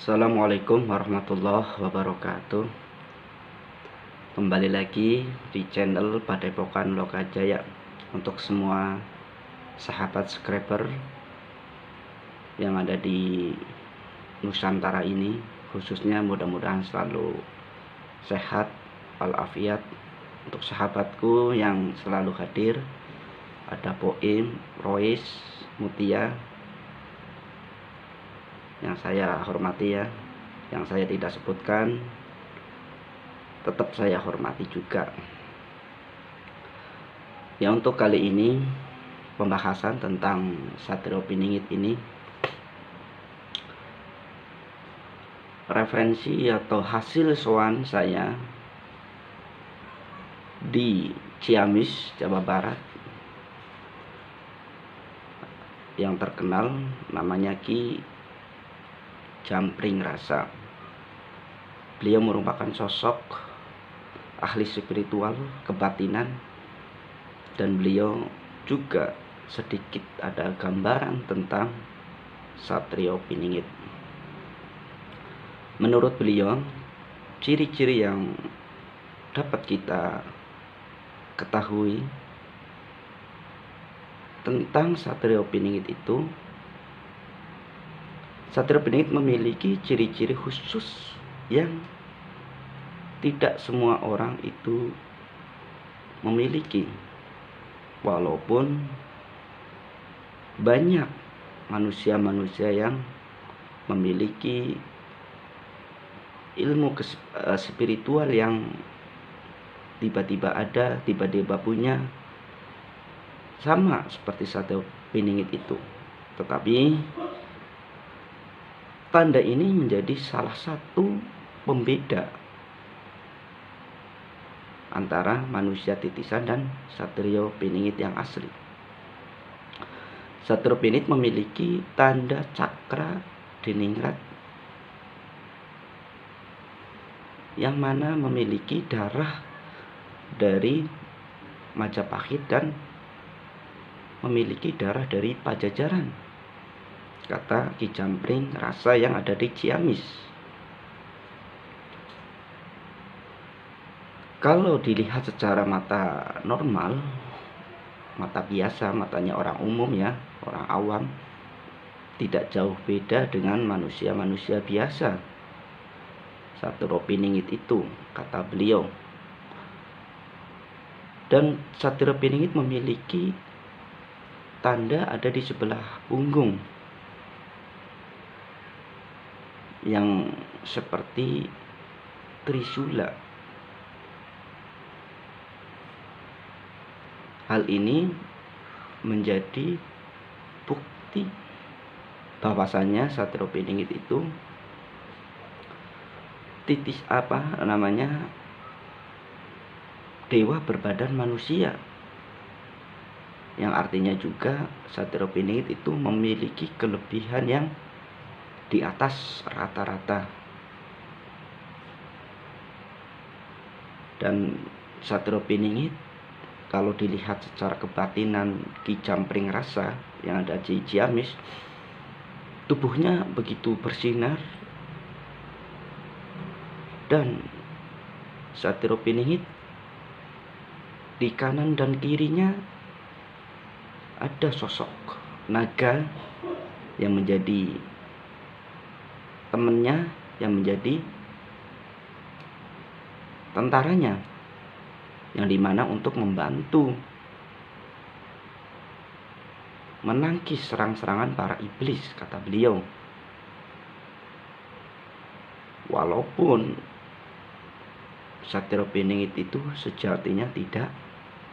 Assalamualaikum warahmatullahi wabarakatuh. Kembali lagi di channel Padepokan Lokajaya. Untuk semua sahabat subscriber yang ada di Nusantara ini, khususnya mudah-mudahan selalu sehat walafiat. Untuk sahabatku yang selalu hadir, ada Poim, Rois, Mutia, yang saya hormati ya, yang saya tidak sebutkan tetap saya hormati juga ya. Untuk kali ini pembahasan tentang Satrio Piningit ini, referensi atau hasil soan saya di Ciamis, Jawa Barat, yang terkenal namanya Ki Jampring Rasa. Beliau merupakan sosok ahli spiritual kebatinan, dan beliau juga sedikit ada gambaran tentang Satrio Piningit. Menurut beliau, ciri-ciri yang dapat kita ketahui tentang Satrio Piningit itu, Satrio Piningit memiliki ciri-ciri khusus yang tidak semua orang itu memiliki. Walaupun banyak manusia-manusia yang memiliki ilmu spiritual yang tiba-tiba ada, tiba-tiba punya, sama seperti Satrio Piningit itu. Tetapi tanda ini menjadi salah satu pembeda antara manusia titisan dan Satrio Piningit yang asli. Satrio Piningit memiliki tanda cakra diningrat, yang mana memiliki darah dari Majapahit dan memiliki darah dari Pajajaran, kata Ki Jampring Rasa yang ada di Ciamis. Kalau dilihat secara mata normal, mata biasa, matanya orang umum ya, orang awam, tidak jauh beda dengan manusia-manusia biasa Satrio Piningit itu, kata beliau. Dan Satrio Piningit memiliki tanda ada di sebelah punggung yang seperti trisula. Hal ini menjadi bukti bahwasanya Satrio Piningit itu dewa berbadan manusia, yang artinya juga Satrio Piningit itu memiliki kelebihan yang di atas rata-rata. Dan Satrio Piningit kalau dilihat secara kebatinan Ki Jampring Rasa yang ada di Ciamis, tubuhnya begitu bersinar, dan Satrio Piningit di kanan dan kirinya ada sosok naga yang menjadi temannya, yang menjadi tentaranya, yang dimana untuk membantu menangkis serang-serangan para iblis, kata beliau. Walaupun Satrio Piningit itu sejatinya tidak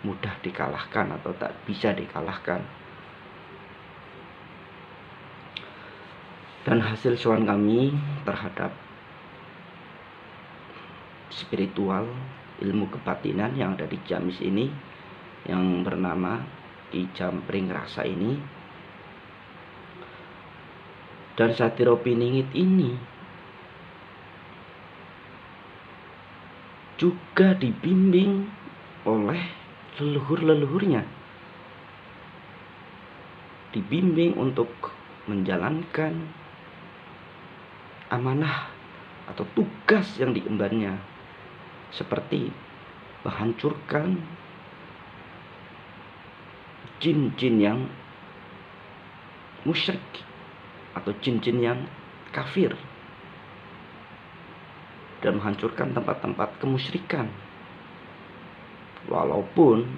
mudah dikalahkan atau tak bisa dikalahkan. Dan hasil soan kami terhadap spiritual, ilmu kebatinan yang ada di Ciamis ini, yang bernama Ki Jampring Rasa ini, dan Satrio Piningit ini juga dibimbing oleh leluhur-leluhurnya, dibimbing untuk menjalankan amanah atau tugas yang diembannya, seperti menghancurkan jin-jin yang musyrik atau jin-jin yang kafir, dan menghancurkan tempat-tempat kemusyrikan. Walaupun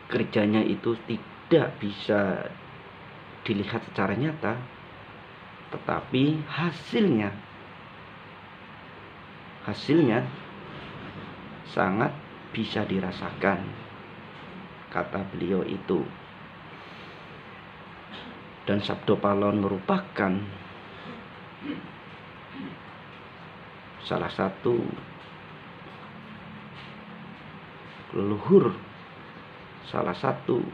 kerjanya itu tidak bisa dilihat secara nyata, tetapi hasilnya sangat bisa dirasakan, kata beliau itu. Dan Sabdo Palon merupakan salah satu leluhur, salah satu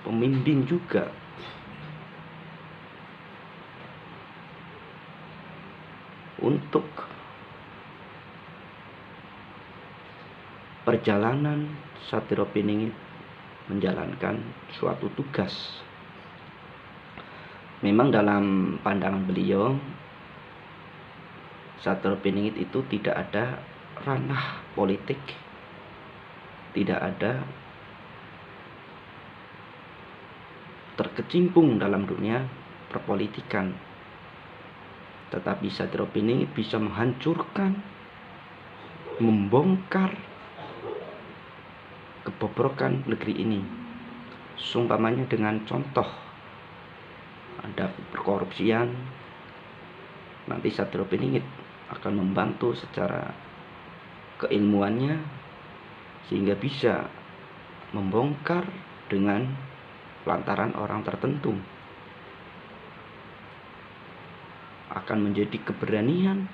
pembimbing juga untuk perjalanan Satrio Piningit menjalankan suatu tugas. Memang dalam pandangan beliau, Satrio Piningit itu tidak ada ranah politik, tidak ada terkecimpung dalam dunia perpolitikan, tetapi Satrio Piningit bisa menghancurkan, membongkar kebobrokan negeri ini. Seumpamanya dengan contoh ada perkorupsian, nanti Satrio Piningit akan membantu secara keilmuannya sehingga bisa membongkar dengan lantaran orang tertentu. Akan menjadi keberanian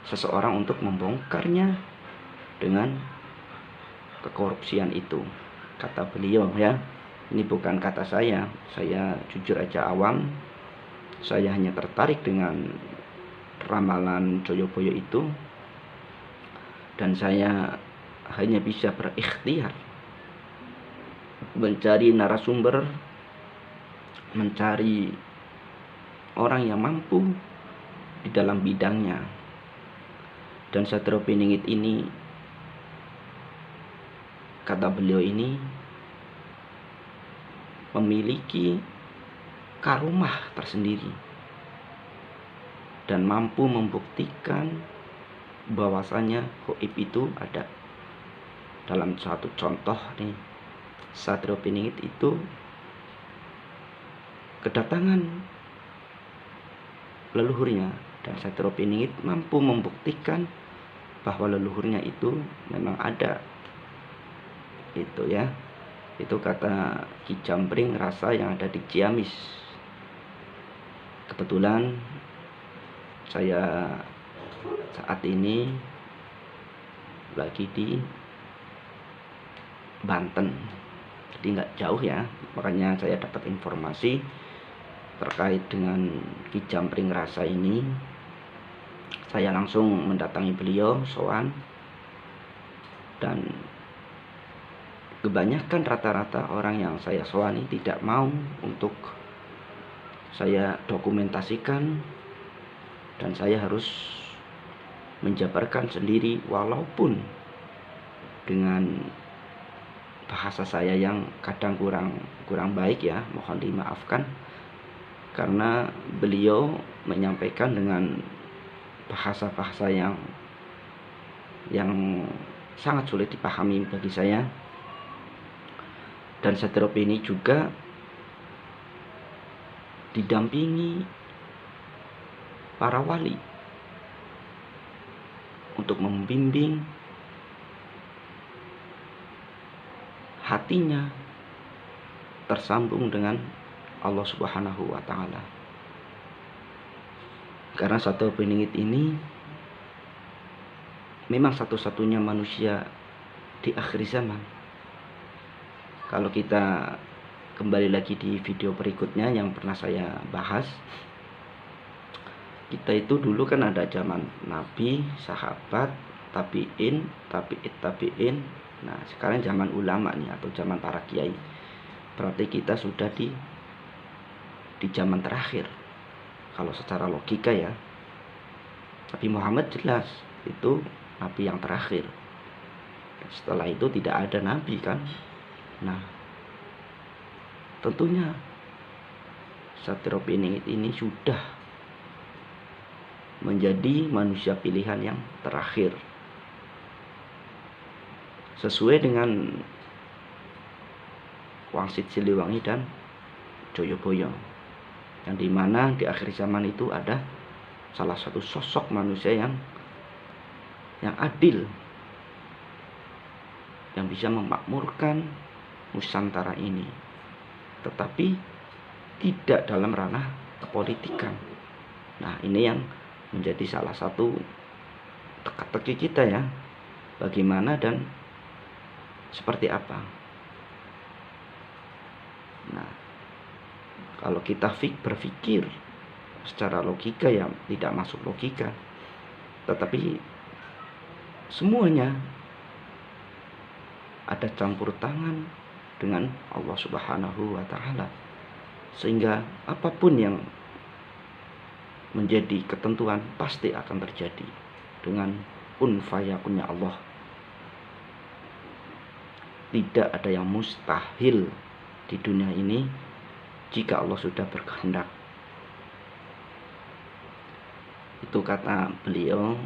seseorang untuk membongkarnya dengan kekorupsian itu, kata beliau ya. Ini bukan kata saya jujur aja awam. Saya hanya tertarik dengan ramalan Joyoboyo itu, dan saya hanya bisa berikhtiar mencari narasumber, mencari orang yang mampu di dalam bidangnya. Dan Satrio Piningit ini, kata beliau ini, memiliki karomah tersendiri dan mampu membuktikan bahwasanya gaib itu ada. Dalam suatu contoh nih, Satrio Piningit itu kedatangan leluhurnya, dan Satrio Piningit mampu membuktikan bahwa leluhurnya itu memang ada. Itu ya. Itu kata Ki Jampring Rasa yang ada di Ciamis. Kebetulan saya saat ini lagi di Banten, jadi nggak jauh ya. Makanya saya dapat informasi terkait dengan Ki Jampring Rasa ini. Saya langsung mendatangi beliau, sowan, dan kebanyakan rata-rata orang yang saya sowani tidak mau untuk saya dokumentasikan, dan saya harus menjabarkan sendiri walaupun dengan bahasa saya yang kadang kurang baik ya, mohon dimaafkan, karena beliau menyampaikan dengan bahasa-bahasa yang sangat sulit dipahami bagi saya. Dan Satrio Piningit juga didampingi para wali untuk membimbing hatinya tersambung dengan Allah Subhanahu wa Ta'ala. Karena Satrio Piningit ini memang satu-satunya manusia di akhir zaman. Kalau kita kembali lagi di video berikutnya yang pernah saya bahas, kita itu dulu kan ada zaman Nabi, sahabat, tabi'in, tabi'in. Nah, sekarang zaman ulama nih, atau zaman para kiai. Berarti kita sudah di zaman terakhir. kalau secara logika ya. Nabi Muhammad jelas itu nabi yang terakhir. Setelah itu tidak ada nabi kan. Nah, tentunya Satriapeninggit ini sudah menjadi manusia pilihan yang terakhir, sesuai dengan Wangsit Siliwangi dan Joyoboyo, yang dimana di akhir zaman itu ada salah satu sosok manusia yang adil, yang bisa memakmurkan Nusantara ini, tetapi tidak dalam ranah kepolitikan. Nah, ini yang menjadi salah satu teka-teki kita ya, bagaimana dan seperti apa. Nah, kalau kita berpikir secara logika ya tidak masuk logika, tetapi semuanya ada campur tangan dengan Allah Subhanahu wa Ta'ala, sehingga apapun yang menjadi ketentuan pasti akan terjadi dengan kun fayakunnya Allah. Tidak ada yang mustahil di dunia ini jika Allah sudah berkehendak. Itu kata beliau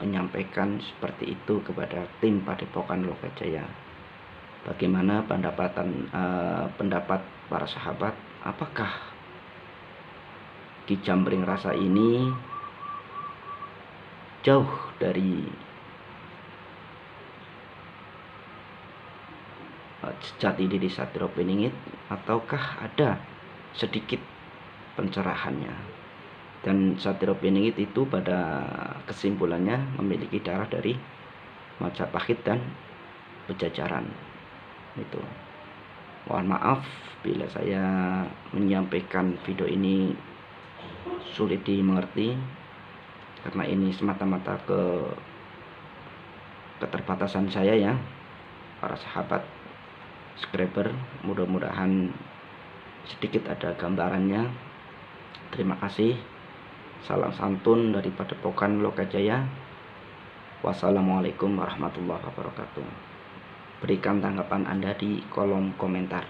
menyampaikan seperti itu kepada tim Padepokan Lokajaya. Bagaimana pendapat para sahabat, apakah Ki Jambring Rasa ini jauh dari jati diri Satriapeninggit ataukah ada sedikit pencerahannya. Dan Satriapeninggit itu pada kesimpulannya memiliki darah dari Majapahit dan Pejajaran. Itu. Mohon maaf bila saya menyampaikan video ini sulit dimengerti, karena ini semata-mata keterbatasan saya ya, para sahabat subscriber. Mudah-mudahan sedikit ada gambarannya. Terima kasih. Salam santun dari Padepokan Lokajaya. Wassalamualaikum warahmatullahi wabarakatuh. Berikan tanggapan Anda di kolom komentar.